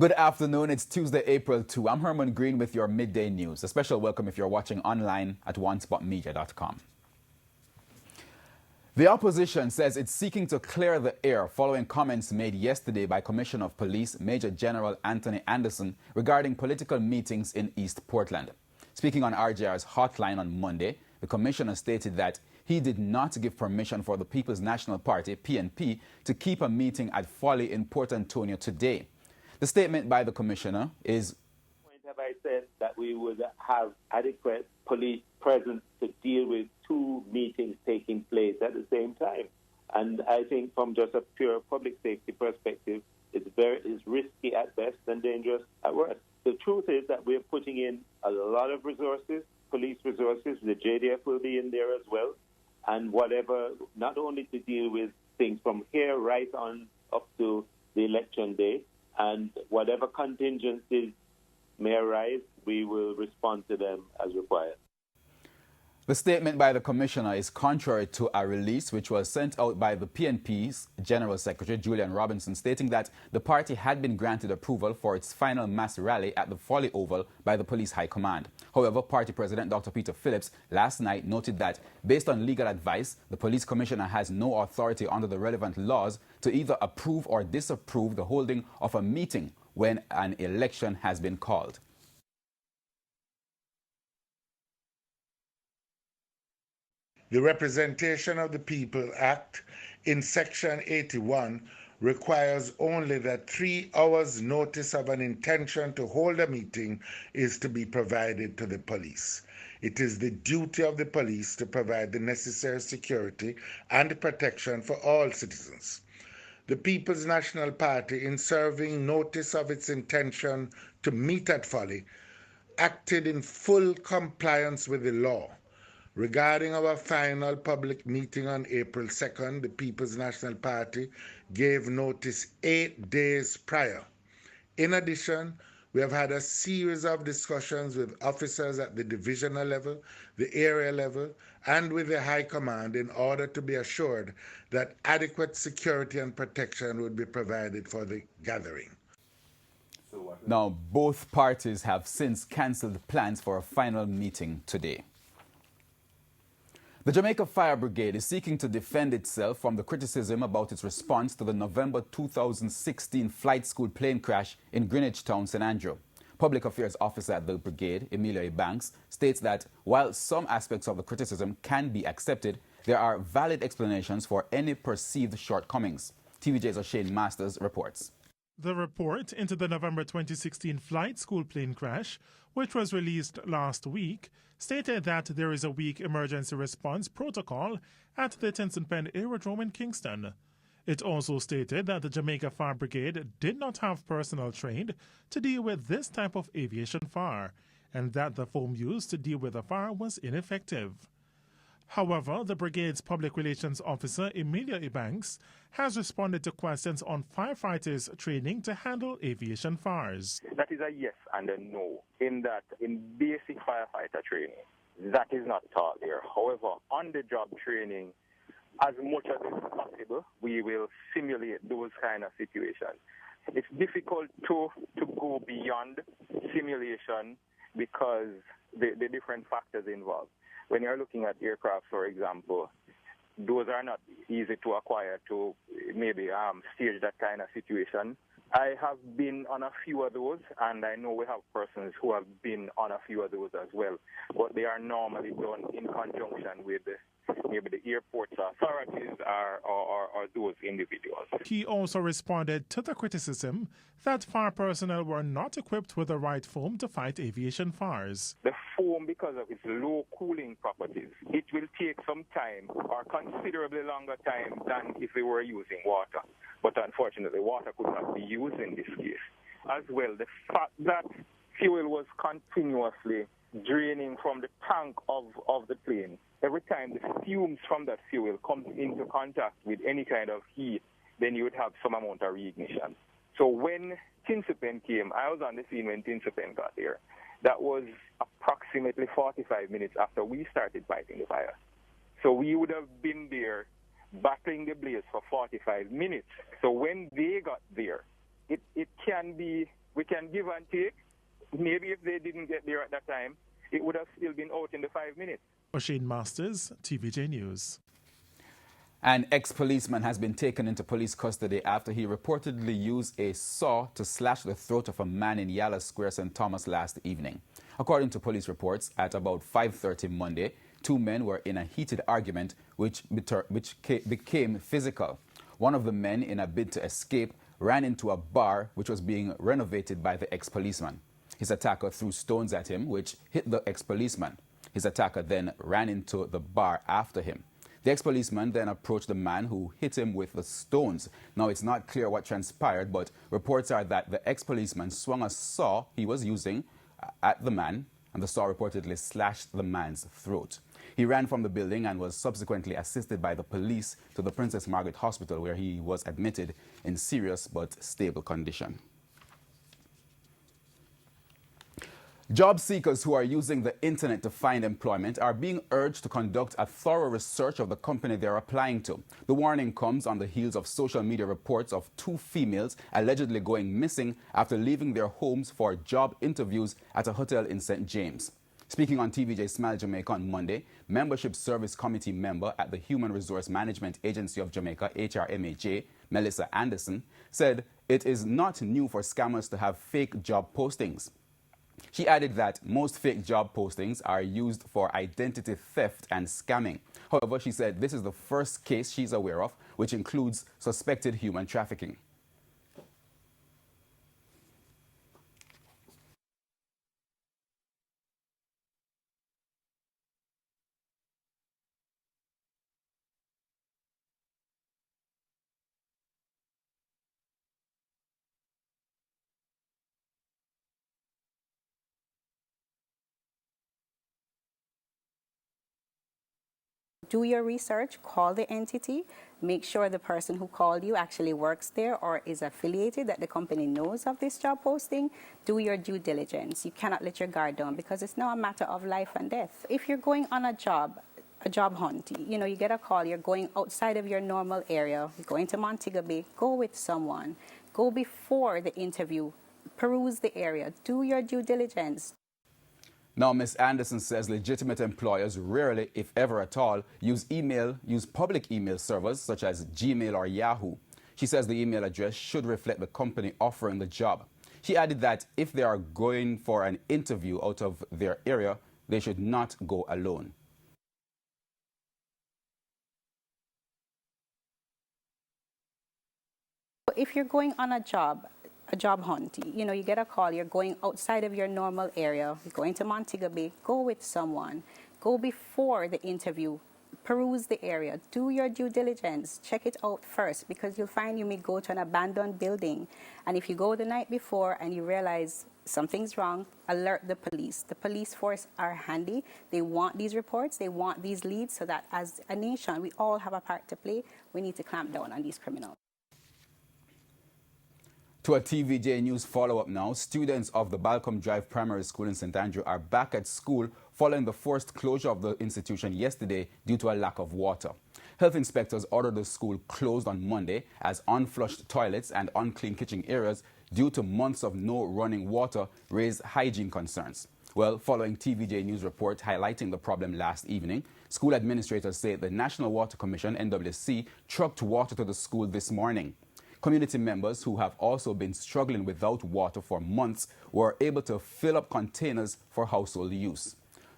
Good afternoon. It's Tuesday, April 2. I'm Herman Green with your midday news. A special welcome if you're watching online at onespotmedia.com. The opposition says it's seeking to clear the air following comments made yesterday by Commissioner of Police Major General Anthony Anderson regarding political meetings in East Portland. Speaking on RJR's hotline on Monday, the commissioner stated that he did not give permission for the People's National Party, PNP, to keep a meeting at Folly in Port Antonio today. The statement by the commissioner is, have I said that we would have adequate police presence to deal with two meetings taking place at the same time. And I think from just a pure public safety perspective, it's risky at best and dangerous at worst. The truth is that we're putting in a lot of resources, police resources. The JDF will be in there as well. And whatever, not only to deal with things from here right on up to the election day, and whatever contingencies may arise, we will respond to them as required. The statement by the commissioner is contrary to a release which was sent out by the PNP's General Secretary, Julian Robinson, stating that the party had been granted approval for its final mass rally at the Folly Oval by the Police High Command. However, party president Dr. Peter Phillips last night noted that, based on legal advice, the police commissioner has no authority under the relevant laws to either approve or disapprove the holding of a meeting when an election has been called. The Representation of the People Act in Section 81 requires only that 3 hours' notice of an intention to hold a meeting is to be provided to the police. It is the duty of the police to provide the necessary security and protection for all citizens. The People's National Party, in serving notice of its intention to meet at Folly, acted in full compliance with the law. Regarding our final public meeting on April 2nd, the People's National Party gave notice 8 days prior. In addition, we have had a series of discussions with officers at the divisional level, the area level, and with the High Command in order to be assured that adequate security and protection would be provided for the gathering. Now, both parties have since cancelled plans for a final meeting today. The Jamaica Fire Brigade is seeking to defend itself from the criticism about its response to the November 2016 flight school plane crash in Greenwich Town, St. Andrew. Public Affairs Officer at the brigade, Emilia Banks, states that while some aspects of the criticism can be accepted, there are valid explanations for any perceived shortcomings. TVJ's O'Shane Masters reports. The report into the November 2016 flight school plane crash, which was released last week, stated that there is a weak emergency response protocol at the Tinson Pen Aerodrome in Kingston. It also stated that the Jamaica Fire Brigade did not have personnel trained to deal with this type of aviation fire, and that the foam used to deal with the fire was ineffective. However, the brigade's public relations officer, Emilia Banks, has responded to questions on firefighters' training to handle aviation fires. That is a yes and a no, in that in basic firefighter training, that is not taught there. However, on-the-job training, as much as is possible, we will simulate those kind of situations. It's difficult to go beyond simulation because the different factors involved. When you're looking at aircraft, for example, those are not easy to acquire to maybe stage that kind of situation. I have been on a few of those, and I know we have persons who have been on a few of those as well, but they are normally done in conjunction with maybe the airport's authorities or those individuals. He also responded to the criticism that fire personnel were not equipped with the right foam to fight aviation fires. The foam, because of its low cooling properties, it will take some time or considerably longer time than if they were using water. But unfortunately, water could not be used in this case. As well, the fact that fuel was continuously draining from the tank of the plane. Every time the fumes from that fuel come into contact with any kind of heat, then you would have some amount of reignition. So when Tinson Pen came, I was on the scene when Tinson Pen got there. That was approximately 45 minutes after we started fighting the fire. So we would have been there battling the blaze for 45 minutes. So when they got there, it can be We can give and take. Maybe if they didn't get there at that time, it would have still been out in the 5 minutes. O'Shane Masters, TVJ News. An ex-policeman has been taken into police custody after he reportedly used a saw to slash the throat of a man in Yala Square, St. Thomas last evening. According to police reports, at about 5:30 Monday, two men were in a heated argument which became physical. One of the men, in a bid to escape, ran into a bar which was being renovated by the ex-policeman. His attacker threw stones at him, which hit the ex-policeman. His attacker then ran into the bar after him. The ex-policeman then approached the man who hit him with the stones. Now, it's not clear what transpired, but reports are that the ex-policeman swung a saw he was using at the man, and the saw reportedly slashed the man's throat. He ran from the building and was subsequently assisted by the police to the Princess Margaret Hospital, where he was admitted in serious but stable condition. Job seekers who are using the internet to find employment are being urged to conduct a thorough research of the company they're applying to. The warning comes on the heels of social media reports of two females allegedly going missing after leaving their homes for job interviews at a hotel in St. James. Speaking on TVJ Smile Jamaica on Monday, Membership Service Committee member at the Human Resource Management Agency of Jamaica, HRMAJ, Melissa Anderson, said it is not new for scammers to have fake job postings. She added that most fake job postings are used for identity theft and scamming. However, she said this is the first case she's aware of, which includes suspected human trafficking. Do your research, call the entity, make sure the person who called you actually works there or is affiliated, that the company knows of this job posting. Do your due diligence. You cannot let your guard down because it's now a matter of life and death. If you're going on a job hunt, you get a call, you're going outside of your normal area, you're going to Montego Bay, go with someone. Go before the interview, peruse the area, do your due diligence. Now, Ms. Anderson says legitimate employers rarely, if ever at all, use public email servers such as Gmail or Yahoo. She says the email address should reflect the company offering the job. She added that if they are going for an interview out of their area, they should not go alone. If you're going on a job hunt, you get a call, you're going outside of your normal area, you're going to Montego Bay, go with someone. Go before the interview, peruse the area, do your due diligence, check it out first, because you'll find you may go to an abandoned building, and if you go the night before and you realize something's wrong, alert the police. The police force are handy. They want these reports, they want these leads, so that as a nation, we all have a part to play. We need to clamp down on these criminals. To a TVJ News follow-up now, students of the Balcom Drive Primary School in St. Andrew are back at school following the forced closure of the institution yesterday due to a lack of water. Health inspectors ordered the school closed on Monday as unflushed toilets and unclean kitchen areas due to months of no running water raised hygiene concerns. Well, following TVJ News report highlighting the problem last evening, school administrators say the National Water Commission, NWC, trucked water to the school this morning. Community members who have also been struggling without water for months were able to fill up containers for household use.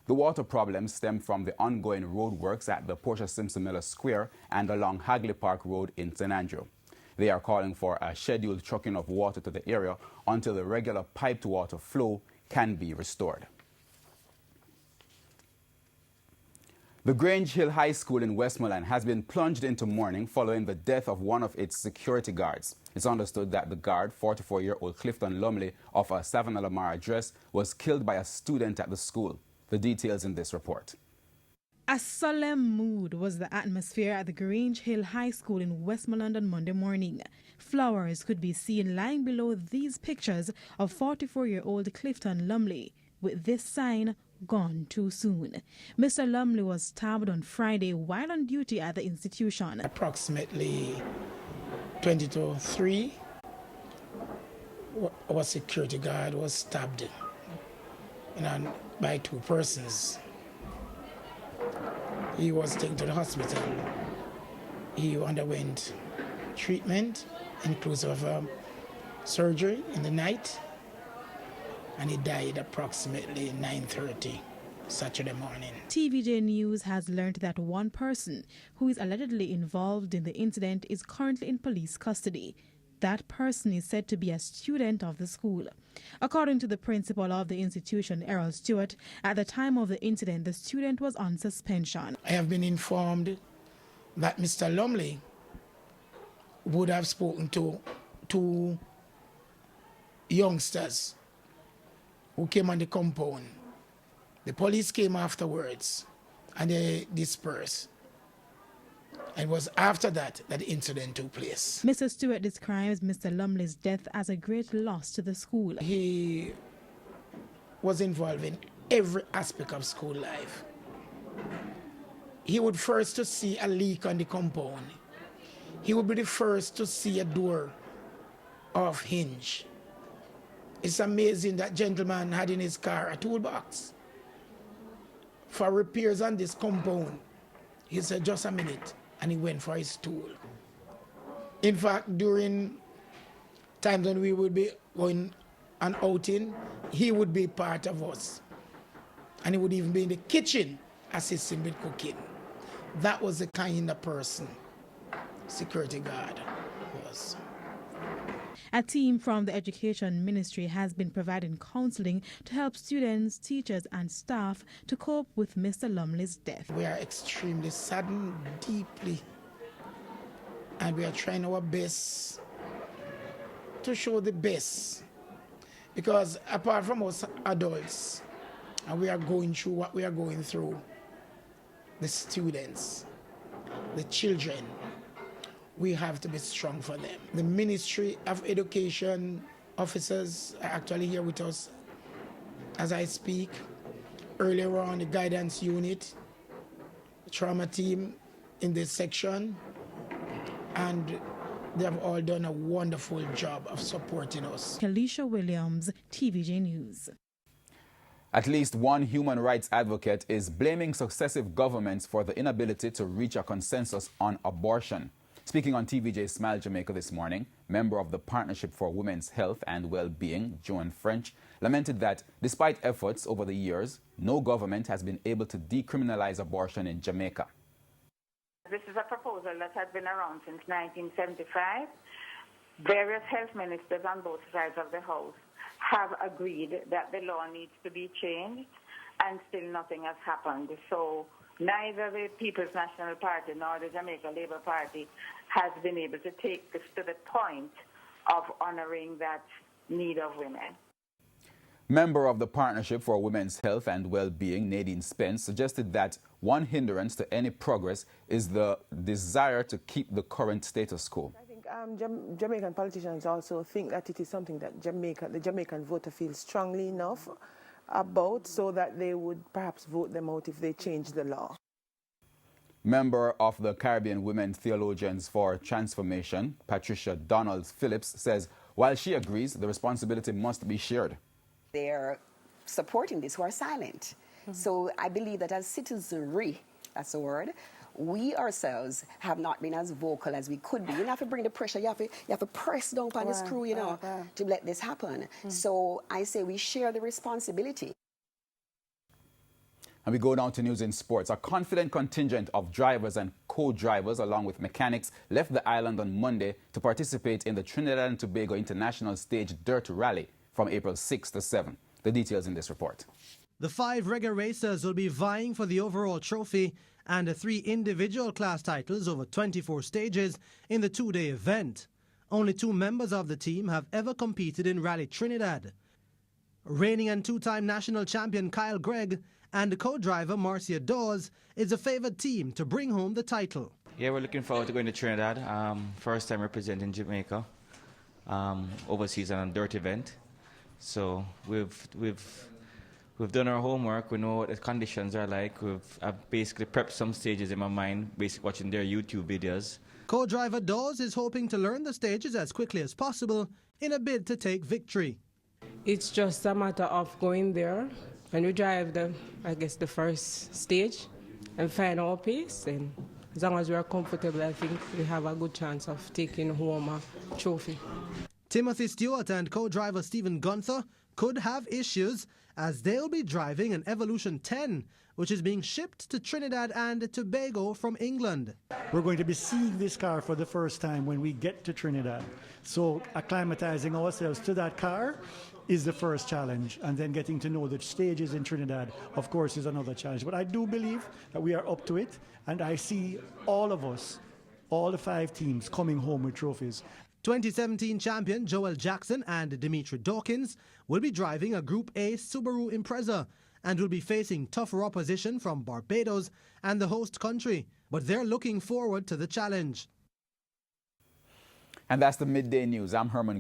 The water problems stem from the ongoing road works at the Portia Simpson Miller Square and along Hagley Park Road in St. Andrew. They are calling for a scheduled trucking of water to the area until the regular piped water flow can be restored. The Grange Hill High School in Westmoreland has been plunged into mourning following the death of one of its security guards. It's understood that the guard, 44-year-old Clifton Lumley of a Savannah Lamar address, was killed by a student at the school. The details in this report. A solemn mood was the atmosphere at the Grange Hill High School in Westmoreland on Monday morning. Flowers could be seen lying below these pictures of 44-year-old Clifton Lumley, with this sign, "Gone too soon." Mr. Lumley was stabbed on Friday while on duty at the institution. Approximately 20 to 3, our security guard was stabbed by two persons. He was taken to the hospital. He underwent treatment, inclusive of surgery in the night, and he died approximately 9:30 Saturday morning. TVJ News has learned that one person who is allegedly involved in the incident is currently in police custody. That person is said to be a student of the school. According to the principal of the institution, Errol Stewart, at the time of the incident, the student was on suspension. I have been informed that Mr. Lumley would have spoken to two youngsters who came on the compound. The police came afterwards and they dispersed. It was after that that the incident took place. Mr. Stewart describes Mr. Lumley's death as a great loss to the school. He was involved in every aspect of school life. He would first to see a leak on the compound. He would be the first to see a door off hinge. It's amazing that gentleman had in his car a toolbox for repairs on this compound. He said, just a minute, and he went for his tool. In fact, during times when we would be going on outing, he would be part of us. And he would even be in the kitchen assisting with cooking. That was the kind of person security guard was. A team from the Education Ministry has been providing counseling to help students, teachers and staff to cope with Mr. Lumley's death. We are extremely saddened, deeply, and we are trying our best to show the best. Because apart from us adults, and we are going through what we are going through, the students, the children, we have to be strong for them. The Ministry of Education officers are actually here with us as I speak. Earlier on, the guidance unit, the trauma team in this section, and they have all done a wonderful job of supporting us. Alicia Williams, TVJ News. At least one human rights advocate is blaming successive governments for the inability to reach a consensus on abortion. Speaking on TVJ Smile Jamaica this morning, member of the Partnership for Women's Health and Well-Being, Joan French, lamented that despite efforts over the years, no government has been able to decriminalize abortion in Jamaica. This is a proposal that has been around since 1975. Various health ministers on both sides of the House have agreed that the law needs to be changed, and still nothing has happened. So neither the People's National Party nor the Jamaica Labour Party has been able to take this to the point of honoring that need of women. Member of the Partnership for Women's Health and Well-Being, Nadine Spence, suggested that one hindrance to any progress is the desire to keep the current status quo. I think Jamaican politicians also think that it is something that the Jamaican voter feels strongly enough about, so that they would perhaps vote them out if they change the law. Member of the Caribbean Women Theologians for Transformation, Patricia Donald Phillips, says while she agrees the responsibility must be shared. They're supporting this who are silent. So I believe that as citizenry, that's the word, we ourselves have not been as vocal as we could be. You have to bring the pressure, you have to press down on the screw, to let this happen. So I say we share the responsibility. And we go down to news in sports. A confident contingent of drivers and co-drivers, along with mechanics, left the island on Monday to participate in the Trinidad and Tobago International Stage Dirt Rally from April 6 to 7. The details in this report. The 5 reggae racers will be vying for the overall trophy and the 3 individual class titles over 24 stages in the 2-day event. Only 2 members of the team have ever competed in Rally Trinidad. Reigning and 2-time national champion Kyle Gregg and the co-driver Marcia Dawes is the favoured team to bring home the title. Yeah, we're looking forward to going to Trinidad. First time representing Jamaica overseas on a dirt event. So we've done our homework. We know what the conditions are like. I've basically prepped some stages in my mind, basically watching their YouTube videos. Co-driver Dawes is hoping to learn the stages as quickly as possible in a bid to take victory. It's just a matter of going there and we drive the first stage and find our pace, and as long as we are comfortable, I think we have a good chance of taking home a trophy. Timothy Stewart and co-driver Stephen Gunther could have issues as they'll be driving an Evolution 10, which is being shipped to Trinidad and Tobago from England. We're going to be seeing this car for the first time when we get to Trinidad. So acclimatizing ourselves to that car is the first challenge, and then getting to know the stages in Trinidad, of course, is another challenge. But I do believe that we are up to it, and I see all of us, all the 5 teams, coming home with trophies. 2017 champion Joel Jackson and Dimitri Dawkins will be driving a Group A Subaru Impreza and will be facing tougher opposition from Barbados and the host country, but they're looking forward to the challenge. And that's the Midday News. I'm Herman